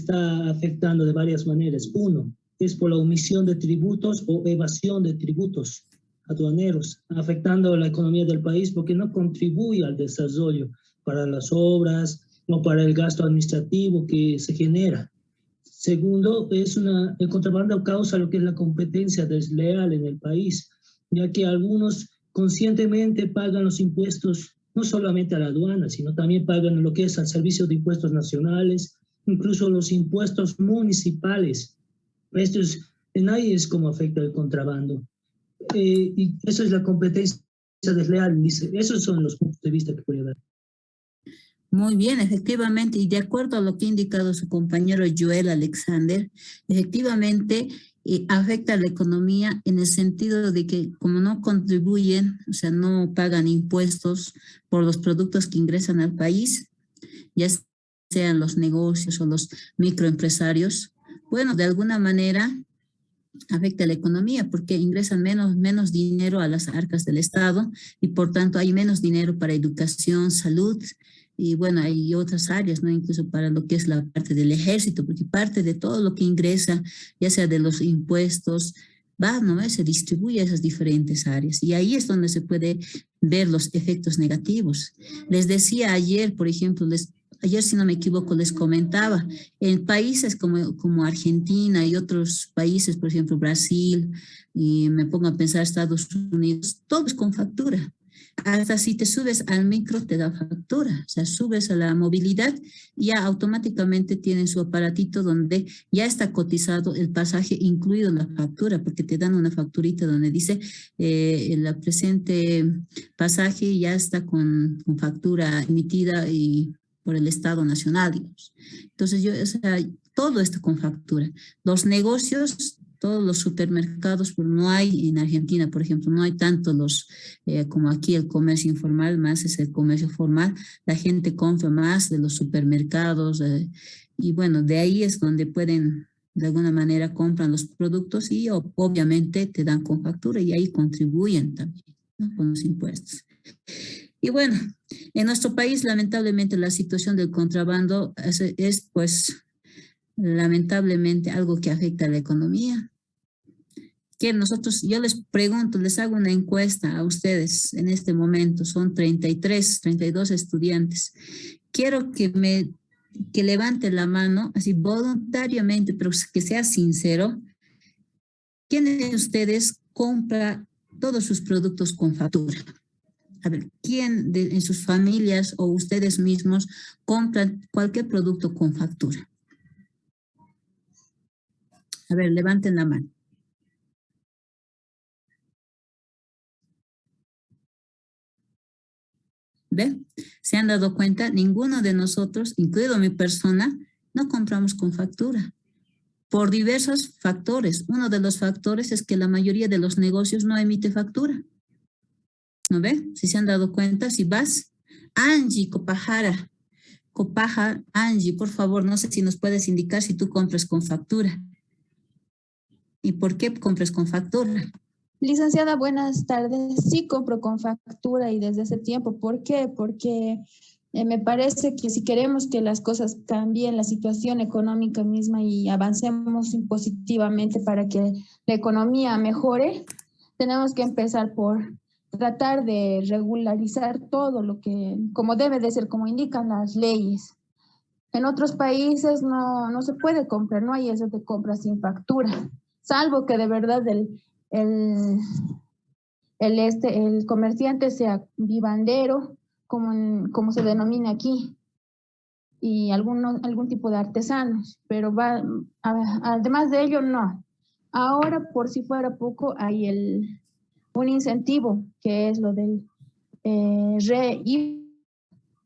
está afectando de varias maneras. Uno, es por la omisión de tributos o evasión de tributos aduaneros, afectando la economía del país porque no contribuye al desarrollo para las obras o para el gasto administrativo que se genera. Segundo, el contrabando causa lo que es la competencia desleal en el país, ya que algunos conscientemente pagan los impuestos no solamente a la aduana, sino también pagan lo que es al servicio de impuestos nacionales, incluso los impuestos municipales. Nadie es cómo afecta el contrabando. Y eso es la competencia desleal. Esos son los puntos de vista que puedo dar. Muy bien, efectivamente, y de acuerdo a lo que ha indicado su compañero Joel Alexander, efectivamente afecta a la economía en el sentido de que como no contribuyen, o sea, no pagan impuestos por los productos que ingresan al país, ya sean los negocios o los microempresarios, bueno, de alguna manera afecta a la economía porque ingresan menos dinero a las arcas del Estado y por tanto hay menos dinero para educación, salud y bueno, hay otras áreas, ¿no? Incluso para lo que es la parte del ejército, porque parte de todo lo que ingresa, ya sea de los impuestos, va, ¿no? Se distribuye a esas diferentes áreas y ahí es donde se puede ver los efectos negativos. Les decía ayer, por ejemplo, ayer, si no me equivoco, les comentaba, en países como Argentina y otros países, por ejemplo, Brasil, y me pongo a pensar Estados Unidos, todo es con factura. Hasta si te subes al micro te da factura, o sea, subes a la movilidad y ya automáticamente tienen su aparatito donde ya está cotizado el pasaje incluido en la factura, porque te dan una facturita donde dice el presente pasaje ya está con factura emitida y por el Estado Nacional, digamos. Entonces, o sea, todo esto con factura. Los negocios, todos los supermercados, pero no hay en Argentina, por ejemplo, no hay tanto como aquí el comercio informal, más es el comercio formal. La gente compra más de los supermercados y bueno, de ahí es donde pueden, de alguna manera, compran los productos y obviamente te dan con factura y ahí contribuyen también, ¿no? Con los impuestos. Y bueno, en nuestro país, lamentablemente, la situación del contrabando es pues, lamentablemente, algo que afecta a la economía. Que yo les pregunto, les hago una encuesta a ustedes en este momento, son 32 estudiantes. Quiero que levanten la mano, así voluntariamente, pero que sea sincero. ¿Quién de ustedes compra todos sus productos con factura? A ver, ¿quién en sus familias o ustedes mismos compran cualquier producto con factura? A ver, levanten la mano. ¿Ve? ¿Se han dado cuenta? Ninguno de nosotros, incluido mi persona, no compramos con factura. Por diversos factores. Uno de los factores es que la mayoría de los negocios no emite factura. ¿No ve? Si se han dado cuenta, si vas, Angie Copajara, Angie, por favor, no sé si nos puedes indicar si tú compras con factura. ¿Y por qué compras con factura? Licenciada, buenas tardes. Sí, compro con factura y desde ese tiempo. ¿Por qué? Porque me parece que si queremos que las cosas cambien, la situación económica misma y avancemos positivamente para que la economía mejore, tenemos que empezar por tratar de regularizar todo lo que, como debe de ser, como indican las leyes. En otros países no se puede comprar, no hay eso de compra sin factura, salvo que de verdad el comerciante sea vivandero, como se denomina aquí, y algún tipo de artesanos, pero además de ello, no. Ahora, por si fuera poco, hay un incentivo, que es lo del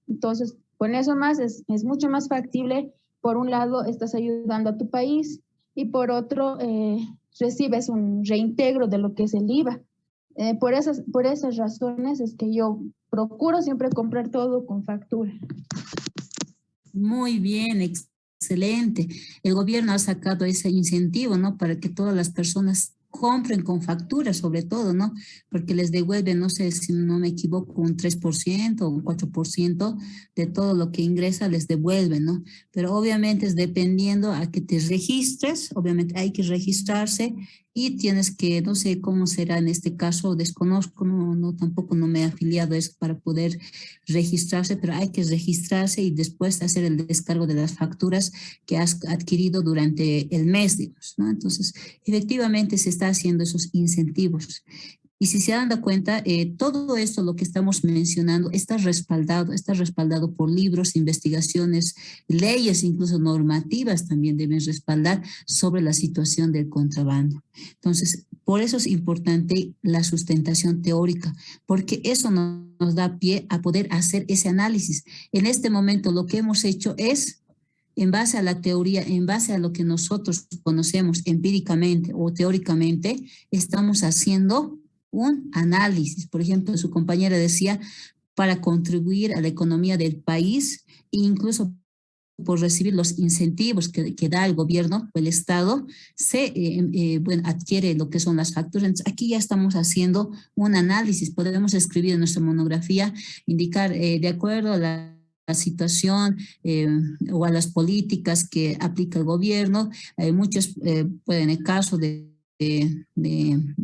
entonces, con eso más es mucho más factible. Por un lado, estás ayudando a tu país y por otro, recibes un reintegro de lo que es el IVA. Por esas razones es que yo procuro siempre comprar todo con factura. Muy bien, excelente. El gobierno ha sacado ese incentivo, ¿no? Para que todas las personas compren con factura sobre todo, ¿no? Porque les devuelven, no sé si no me equivoco, un 3% o un 4% de todo lo que ingresa les devuelven, ¿no? Pero obviamente es dependiendo a que te registres, obviamente hay que registrarse y tienes que, no sé cómo será en este caso, desconozco, tampoco no me he afiliado a eso para poder registrarse, pero hay que registrarse y después hacer el descargo de las facturas que has adquirido durante el mes, digamos, ¿no? Entonces, efectivamente se está haciendo esos incentivos. Y si se dan cuenta, todo esto, lo que estamos mencionando, está respaldado por libros, investigaciones, leyes, incluso normativas también deben respaldar sobre la situación del contrabando. Entonces, por eso es importante la sustentación teórica, porque eso nos da pie a poder hacer ese análisis. En este momento lo que hemos hecho es, en base a la teoría, en base a lo que nosotros conocemos empíricamente o teóricamente, estamos haciendo un análisis. Por ejemplo, su compañera decía, para contribuir a la economía del país e incluso por recibir los incentivos que da el gobierno o el Estado, se adquiere lo que son las facturas. Entonces, aquí ya estamos haciendo un análisis. Podemos escribir en nuestra monografía, indicar de acuerdo a la situación o a las políticas que aplica el gobierno. Muchos pueden, en el caso de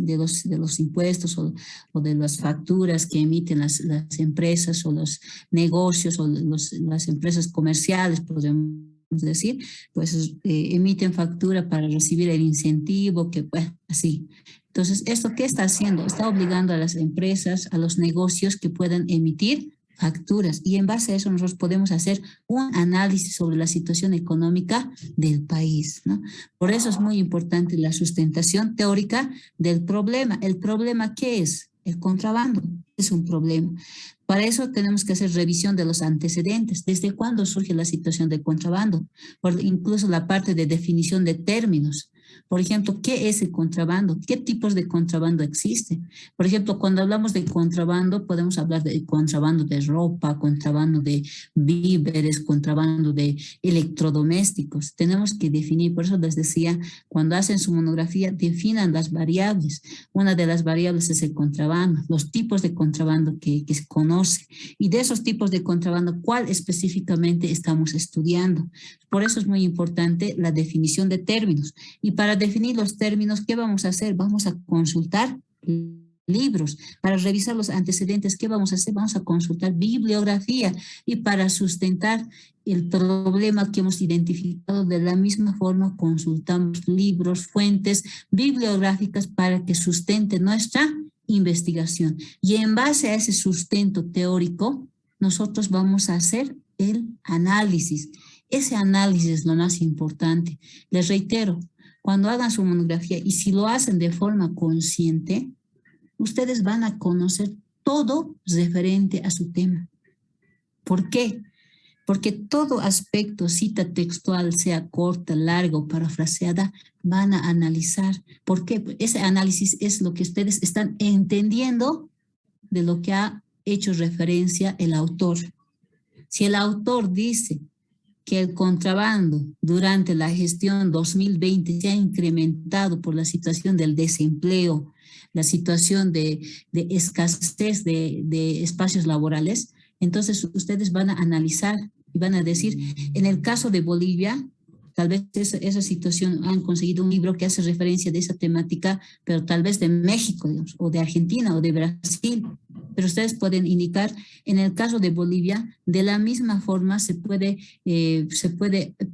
los impuestos o de las facturas que emiten las empresas o los negocios o las empresas comerciales, podemos decir, pues emiten factura para recibir el incentivo, que pues así. Entonces, ¿esto qué está haciendo? Está obligando a las empresas, a los negocios que puedan emitir facturas, y en base a eso nosotros podemos hacer un análisis sobre la situación económica del país, ¿no? Por eso es muy importante la sustentación teórica del problema. ¿El problema qué es? El contrabando es un problema. Para eso tenemos que hacer revisión de los antecedentes. ¿Desde cuándo surge la situación del contrabando? Incluso la parte de definición de términos. Por ejemplo, ¿qué es el contrabando? ¿Qué tipos de contrabando existen? Por ejemplo, cuando hablamos de contrabando, podemos hablar de contrabando de ropa, contrabando de víveres, contrabando de electrodomésticos. Tenemos que definir, por eso les decía, cuando hacen su monografía, definan las variables. Una de las variables es el contrabando, los tipos de contrabando que se conoce. Y de esos tipos de contrabando, ¿cuál específicamente estamos estudiando? Por eso es muy importante la definición de términos. Y para definir los términos, ¿qué vamos a hacer? Vamos a consultar libros. Para revisar los antecedentes, ¿qué vamos a hacer? Vamos a consultar bibliografía. Y para sustentar el problema que hemos identificado, de la misma forma consultamos libros, fuentes bibliográficas para que sustente nuestra investigación. Y en base a ese sustento teórico, nosotros vamos a hacer el análisis. Ese análisis es lo más importante. Les reitero, cuando hagan su monografía, y si lo hacen de forma consciente, ustedes van a conocer todo referente a su tema. ¿Por qué? Porque todo aspecto, cita textual, sea corta, larga o parafraseada, van a analizar. ¿Por qué? Ese análisis es lo que ustedes están entendiendo de lo que ha hecho referencia el autor. Si el autor dice que el contrabando durante la gestión 2020 se ha incrementado por la situación del desempleo, la situación de escasez de espacios laborales, entonces ustedes van a analizar y van a decir, en el caso de Bolivia, tal vez esa situación, han conseguido un libro que hace referencia de esa temática, pero tal vez de México, digamos, o de Argentina o de Brasil. Pero ustedes pueden indicar, en el caso de Bolivia, de la misma forma se puede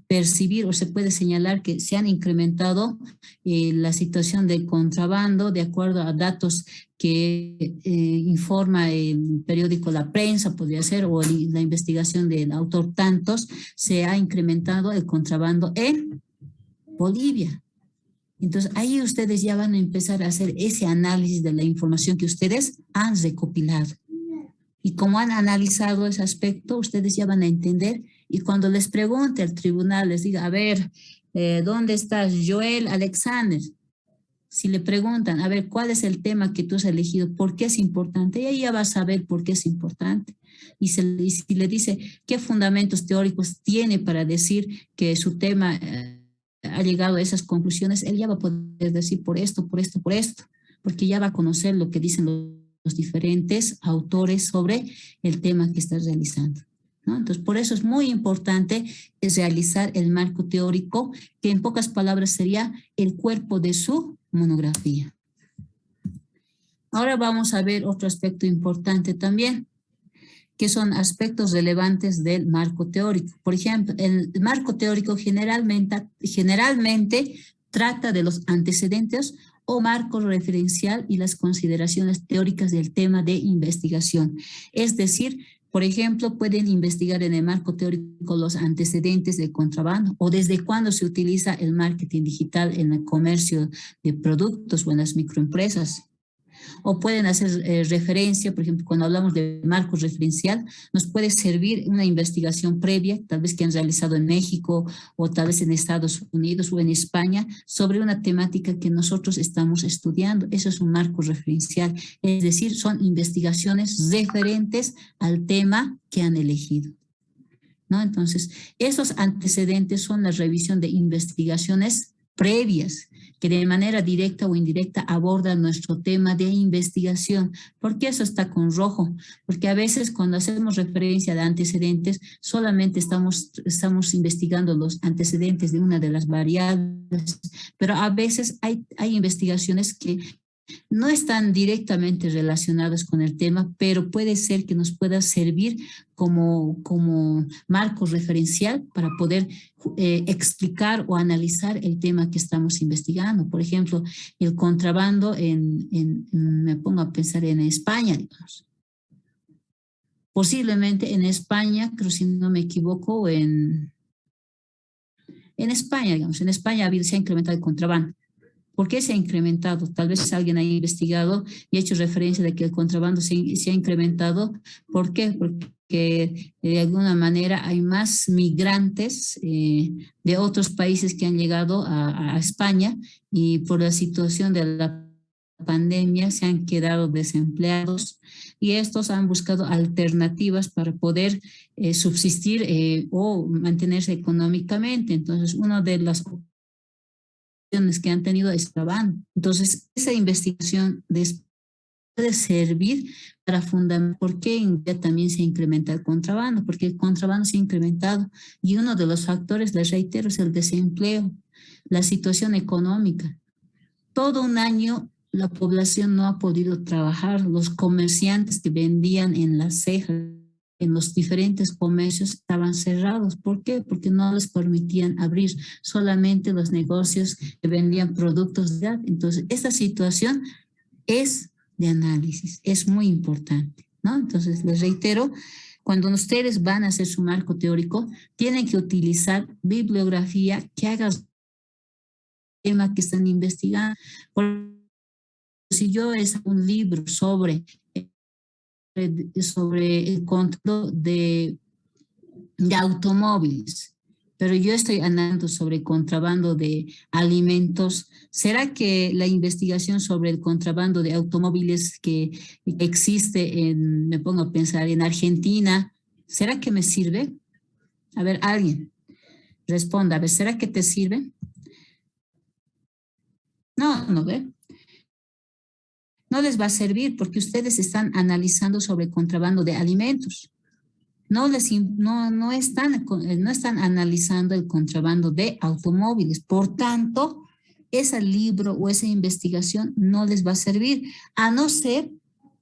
percibir o se puede señalar que se han incrementado la situación del contrabando de acuerdo a datos que informa el periódico La Prensa, podría ser, o la investigación del autor Tantos, se ha incrementado el contrabando en Bolivia. Entonces, ahí ustedes ya van a empezar a hacer ese análisis de la información que ustedes han recopilado. Y como han analizado ese aspecto, ustedes ya van a entender. Y cuando les pregunte el tribunal, les diga, a ver, ¿dónde estás, Joel Alexander? Si le preguntan, a ver, ¿cuál es el tema que tú has elegido? ¿Por qué es importante? Y ahí ya va a saber por qué es importante. Y si le dice, ¿qué fundamentos teóricos tiene para decir que su tema ha llegado a esas conclusiones, él ya va a poder decir por esto, porque ya va a conocer lo que dicen los diferentes autores sobre el tema que está realizando, ¿no? Entonces, por eso es muy importante realizar el marco teórico, que en pocas palabras sería el cuerpo de su monografía. Ahora vamos a ver otro aspecto importante también, que son aspectos relevantes del marco teórico. Por ejemplo, el marco teórico generalmente trata de los antecedentes o marco referencial y las consideraciones teóricas del tema de investigación. Es decir, por ejemplo, pueden investigar en el marco teórico los antecedentes del contrabando o desde cuándo se utiliza el marketing digital en el comercio de productos o en las microempresas. O pueden hacer referencia, por ejemplo, cuando hablamos de marco referencial, nos puede servir una investigación previa, tal vez que han realizado en México o tal vez en Estados Unidos o en España, sobre una temática que nosotros estamos estudiando. Eso es un marco referencial, es decir, son investigaciones referentes al tema que han elegido, ¿no? Entonces, esos antecedentes son la revisión de investigaciones previas que de manera directa o indirecta abordan nuestro tema de investigación. ¿Por qué eso está con rojo? Porque a veces cuando hacemos referencia de antecedentes, solamente estamos investigando los antecedentes de una de las variables, pero a veces hay investigaciones que no están directamente relacionadas con el tema, pero puede ser que nos pueda servir como marco referencial para poder explicar o analizar el tema que estamos investigando. Por ejemplo, el contrabando me pongo a pensar en España, digamos. Posiblemente en España, creo si no me equivoco, en España, digamos, en España se ha incrementado el contrabando. ¿Por qué se ha incrementado? Tal vez alguien haya investigado y ha hecho referencia de que el contrabando se ha incrementado. ¿Por qué? Porque de alguna manera hay más migrantes de otros países que han llegado a España y por la situación de la pandemia se han quedado desempleados y estos han buscado alternativas para poder subsistir o mantenerse económicamente. Entonces, una de las que han tenido es contrabando. Entonces, esa investigación puede servir para fundamentar por qué también se incrementa el contrabando, porque el contrabando se ha incrementado y uno de los factores, les reitero, es el desempleo, la situación económica. Todo un año la población no ha podido trabajar, los comerciantes que vendían en las cejas, en los diferentes comercios estaban cerrados. ¿Por qué? Porque no les permitían abrir, solamente los negocios que vendían productos de edad. Entonces, esta situación es de análisis, es muy importante, ¿no? Entonces, les reitero, cuando ustedes van a hacer su marco teórico, tienen que utilizar bibliografía que haga el tema que están investigando. Si yo es un libro sobre el control de automóviles, pero yo estoy analizando sobre contrabando de alimentos. ¿Será que la investigación sobre el contrabando de automóviles que existe me pongo a pensar, en Argentina, ¿será que me sirve? A ver, alguien responda, a ver, ¿será que te sirve? No ve. No les va a servir porque ustedes están analizando sobre contrabando de alimentos. No están analizando el contrabando de automóviles. Por tanto, ese libro o esa investigación no les va a servir, a no ser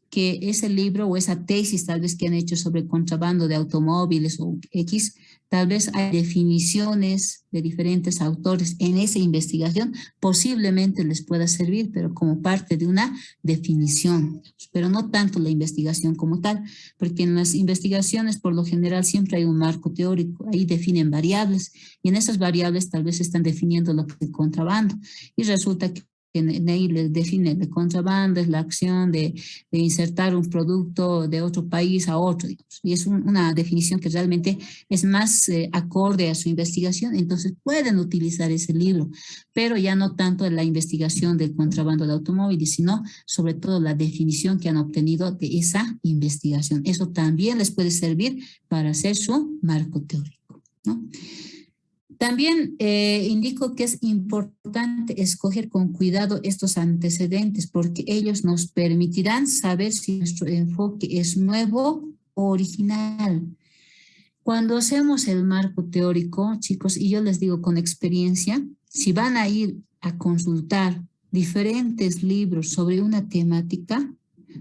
que ese libro o esa tesis tal vez que han hecho sobre contrabando de automóviles o X, tal vez hay definiciones de diferentes autores en esa investigación, posiblemente les pueda servir, pero como parte de una definición, pero no tanto la investigación como tal, porque en las investigaciones por lo general siempre hay un marco teórico, ahí definen variables y en esas variables tal vez están definiendo lo que es contrabando y resulta que en ahí le define el contrabando, es la acción de insertar un producto de otro país a otro, digamos. Y es una definición que realmente es más acorde a su investigación, entonces pueden utilizar ese libro, pero ya no tanto en la investigación del contrabando de automóviles, sino sobre todo la definición que han obtenido de esa investigación. Eso también les puede servir para hacer su marco teórico, ¿no? También indico que es importante escoger con cuidado estos antecedentes porque ellos nos permitirán saber si nuestro enfoque es nuevo o original. Cuando hacemos el marco teórico, chicos, y yo les digo con experiencia, si van a ir a consultar diferentes libros sobre una temática,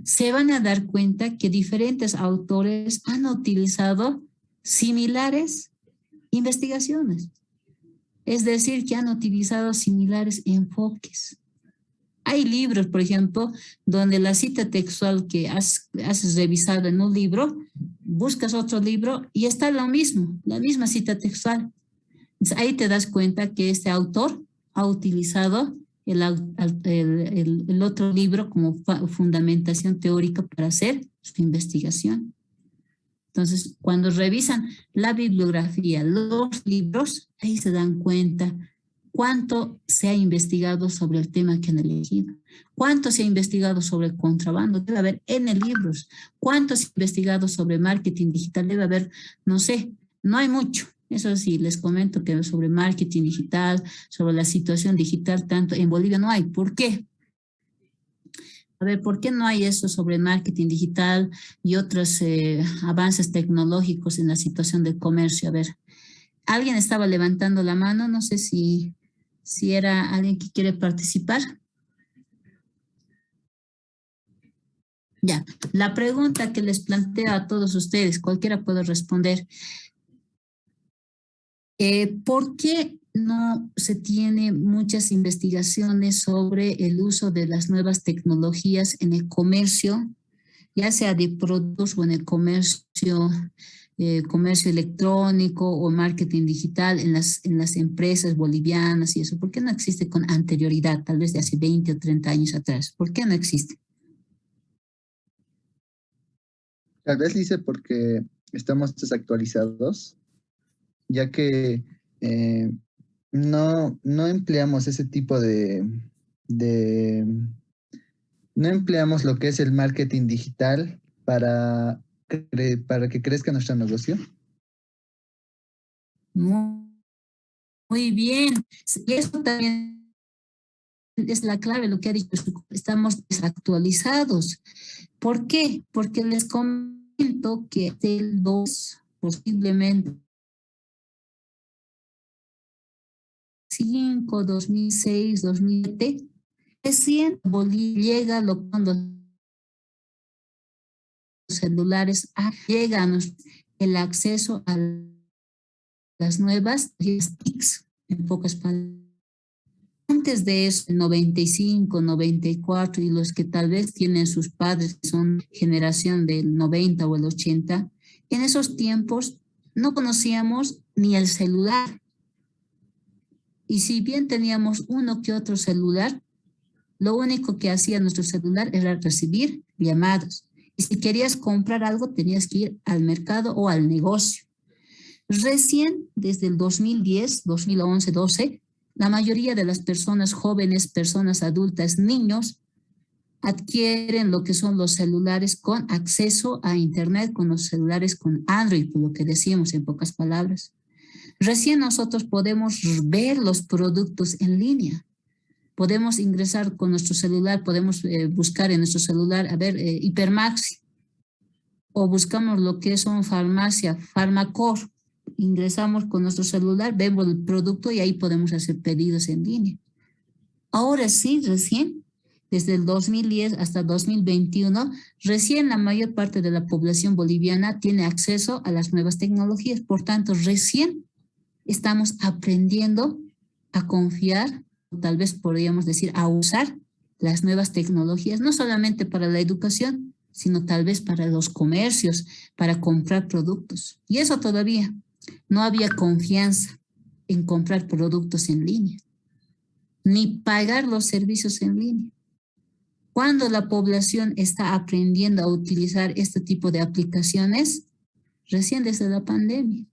se van a dar cuenta que diferentes autores han utilizado similares investigaciones. Es decir, que han utilizado similares enfoques. Hay libros, por ejemplo, donde la cita textual que has revisado en un libro, buscas otro libro y está lo mismo, la misma cita textual. Entonces, ahí te das cuenta que este autor ha utilizado el otro libro como fundamentación teórica para hacer su investigación. Entonces, cuando revisan la bibliografía, los libros, ahí se dan cuenta cuánto se ha investigado sobre el tema que han elegido, cuánto se ha investigado sobre el contrabando, debe haber N libros, cuánto se ha investigado sobre marketing digital, debe haber, no sé, no hay mucho. Eso sí, les comento que sobre marketing digital, sobre la situación digital, tanto en Bolivia no hay. ¿Por qué? A ver, ¿por qué no hay eso sobre marketing digital y otros avances tecnológicos en la situación del comercio? A ver, alguien estaba levantando la mano, no sé si era alguien que quiere participar. Ya, la pregunta que les planteo a todos ustedes, cualquiera puede responder. ¿Por qué no se tiene muchas investigaciones sobre el uso de las nuevas tecnologías en el comercio, ya sea de productos o en el comercio electrónico o marketing digital en las empresas bolivianas y eso? ¿Por qué no existe con anterioridad, tal vez de hace 20 o 30 años atrás? ¿Por qué no existe? Tal vez dice porque estamos desactualizados, ya que no empleamos ese tipo no empleamos lo que es el marketing digital para que crezca nuestro negocio. Muy bien. Y eso también es la clave, lo que ha dicho. Estamos desactualizados. ¿Por qué? Porque les comento que el 2, posiblemente 2005, 2006, 2007, recién Bolivia llega cuando los celulares, llega el acceso a las nuevas TICs, en pocas palabras. Antes de eso, 95, 94, y los que tal vez tienen sus padres, que son generación del 90 o el 80, en esos tiempos no conocíamos ni el celular. Y si bien teníamos uno que otro celular, lo único que hacía nuestro celular era recibir llamadas. Y si querías comprar algo, tenías que ir al mercado o al negocio. Recién, desde el 2010, 2011, 12, la mayoría de las personas jóvenes, personas adultas, niños, adquieren lo que son los celulares con acceso a Internet, con los celulares con Android, por lo que decíamos en pocas palabras. Recién nosotros podemos ver los productos en línea. Podemos ingresar con nuestro celular, podemos buscar en nuestro celular, a ver, Hipermaxi, o buscamos lo que son farmacia, Farmacor. Ingresamos con nuestro celular, vemos el producto y ahí podemos hacer pedidos en línea. Ahora sí, recién, desde el 2010 hasta 2021, recién la mayor parte de la población boliviana tiene acceso a las nuevas tecnologías. Por tanto, recién estamos aprendiendo a confiar, tal vez podríamos decir, a usar las nuevas tecnologías, no solamente para la educación, sino tal vez para los comercios, para comprar productos. Y eso todavía no había confianza en comprar productos en línea, ni pagar los servicios en línea. Cuando la población está aprendiendo a utilizar este tipo de aplicaciones, recién desde la pandemia.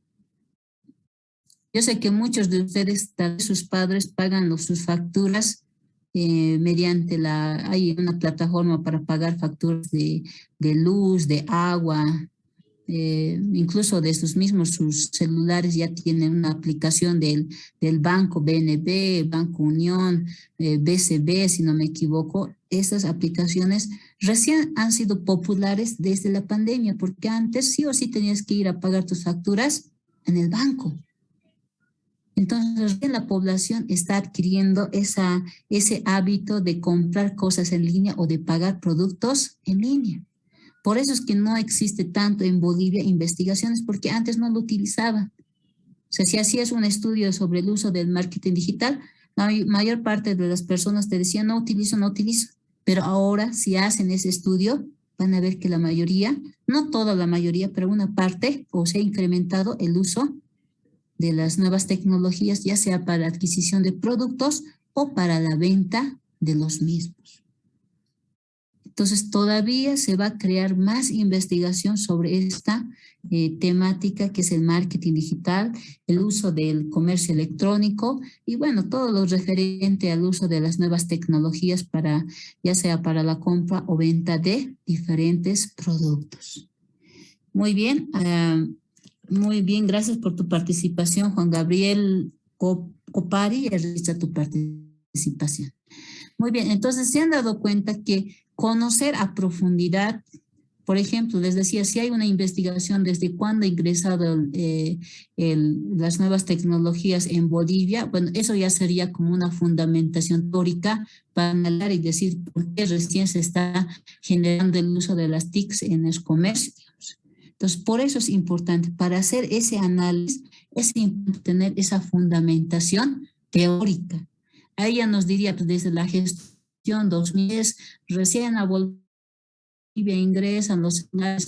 Yo sé que muchos de ustedes, tal vez sus padres, pagan sus facturas mediante hay una plataforma para pagar facturas de luz, de agua, incluso de sus mismos, sus celulares ya tienen una aplicación del banco BNB, Banco Unión, BCB, si no me equivoco. Esas aplicaciones recién han sido populares desde la pandemia, porque antes sí o sí tenías que ir a pagar tus facturas en el banco. Entonces, la población está adquiriendo ese hábito de comprar cosas en línea o de pagar productos en línea. Por eso es que no existe tanto en Bolivia investigaciones, porque antes no lo utilizaban. O sea, si hacías un estudio sobre el uso del marketing digital, la mayor parte de las personas te decían, no utilizo, no utilizo. Pero ahora, si hacen ese estudio, van a ver que la mayoría, no toda la mayoría, pero una parte, o se ha incrementado el uso de las nuevas tecnologías, ya sea para la adquisición de productos o para la venta de los mismos. Entonces, todavía se va a crear más investigación sobre esta temática que es el marketing digital, el uso del comercio electrónico y bueno, todo lo referente al uso de las nuevas tecnologías para, ya sea para la compra o venta de diferentes productos. Muy bien, gracias por tu participación, Juan Gabriel Copari, realiza tu participación. Muy bien, entonces se han dado cuenta que conocer a profundidad, por ejemplo, les decía, si hay una investigación desde cuándo ha ingresado las nuevas tecnologías en Bolivia, bueno, eso ya sería como una fundamentación teórica para analizar y decir por qué recién se está generando el uso de las TICs en el comercio. Entonces, por eso es importante, para hacer ese análisis, es importante tener esa fundamentación teórica. Ahí ya nos diría, pues, desde la gestión 2010, recién a Bolivia ingresan los las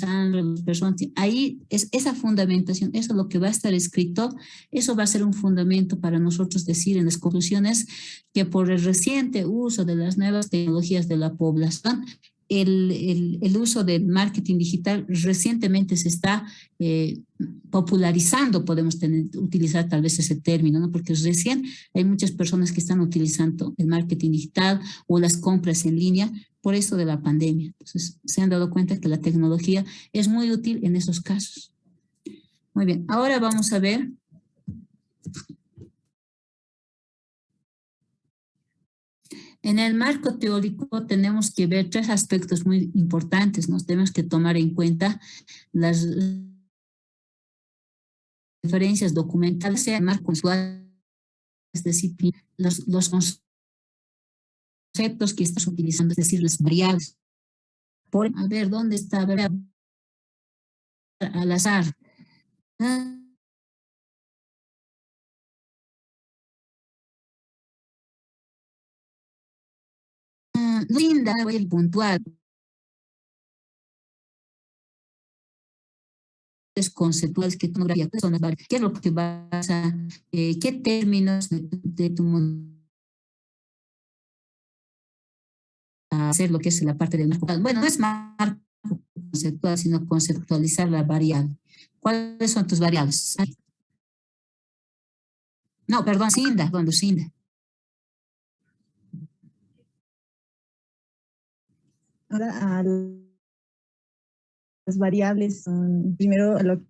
personas. Ahí es esa fundamentación, eso es lo que va a estar escrito, eso va a ser un fundamento para nosotros decir en las conclusiones que por el reciente uso de las nuevas tecnologías de la población, el uso del marketing digital recientemente se está popularizando, podemos utilizar tal vez ese término, ¿no? Porque recién hay muchas personas que están utilizando el marketing digital o las compras en línea por eso de la pandemia. Entonces, se han dado cuenta que la tecnología es muy útil en esos casos. Muy bien, ahora vamos a ver. En el marco teórico tenemos que ver tres aspectos muy importantes. Nos tenemos que tomar en cuenta las referencias documentales, sea el marco usual, es decir, los conceptos que estás utilizando, es decir, las variables. A ver, ¿dónde está? A ver, al azar. Linda, voy a puntual. Conceptuales que tomografía, qué es lo que vas a, qué términos de tu a hacer lo que es la parte del marco. Bueno, no es marco conceptual, sino conceptualizar la variable. ¿Cuáles son tus variables? No, perdón, Lucinda, don Lucinda. Ahora, las variables son, primero, lo